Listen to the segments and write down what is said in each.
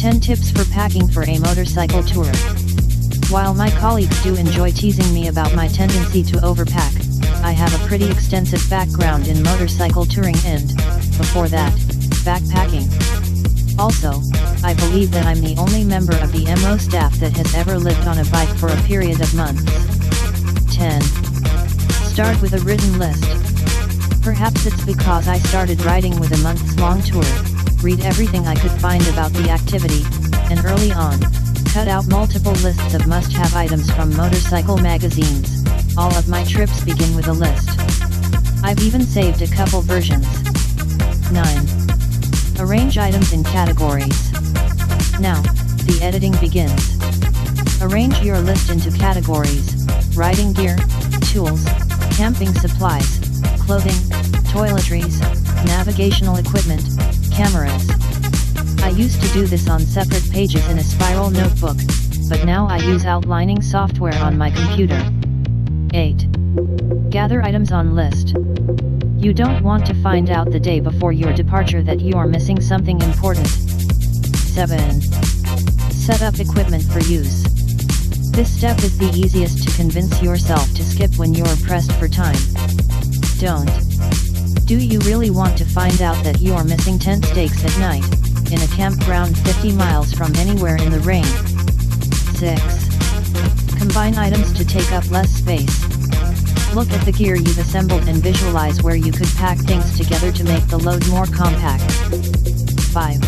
10 tips for packing for a motorcycle tour. While my colleagues do enjoy teasing me about my tendency to overpack, I have a pretty extensive background in motorcycle touring and, before that, backpacking. Also, I believe that I'm the only member of the MO staff that has ever lived on a bike for a period of months. 10. Start with a written list. Perhaps it's because I started riding with a months-long tour, read everything I could find about the activity, and early on, cut out multiple lists of must-have items from motorcycle magazines. All of my trips begin with a list. I've even saved a couple versions. 9. Arrange items in categories. Now, the editing begins. Arrange your list into categories: riding gear, tools, camping supplies, clothing, toiletries, navigational equipment, cameras. I used to do this on separate pages in a spiral notebook, but now I use outlining software on my computer. 8. Gather items on list. You don't want to find out the day before your departure that you're missing something important. 7. Set up equipment for use. This step is the easiest to convince yourself to skip when you're pressed for time. Don't. Do you really want to find out that you're missing tent stakes at night, in a campground 50 miles from anywhere in the rain? 6. Combine items to take up less space. Look at the gear you've assembled and visualize where you could pack things together to make the load more compact. 5.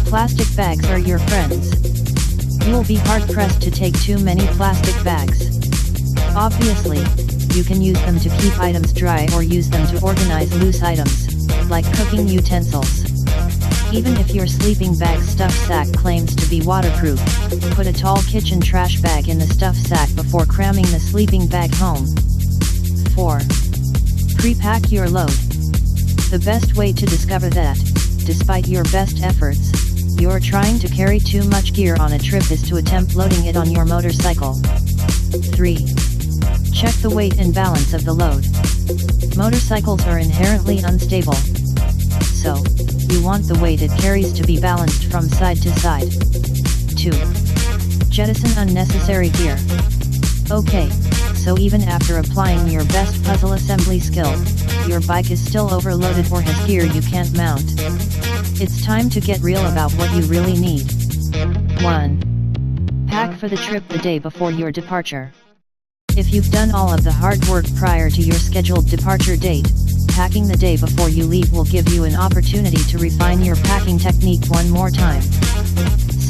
Plastic bags are your friends. You'll be hard-pressed to take too many plastic bags. Obviously, you can use them to keep items dry or use them to organize loose items, like cooking utensils. Even if your sleeping bag stuff sack claims to be waterproof, put a tall kitchen trash bag in the stuff sack before cramming the sleeping bag home. 4. Pre-pack your load. The best way to discover that, despite your best efforts, you're trying to carry too much gear on a trip is to attempt loading it on your motorcycle. 3. Check the weight and balance of the load. Motorcycles are inherently unstable. So, you want the weight it carries to be balanced from side to side. 2. Jettison unnecessary gear. Okay, so even after applying your best puzzle assembly skill, your bike is still overloaded or has gear you can't mount. It's time to get real about what you really need. 1. Pack for the trip the day before your departure. If you've done all of the hard work prior to your scheduled departure date, packing the day before you leave will give you an opportunity to refine your packing technique one more time.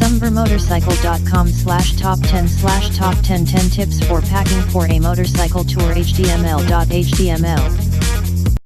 Sumbermotorcycle.com/top10/top 10 10 tips for packing for a motorcycle tour html.html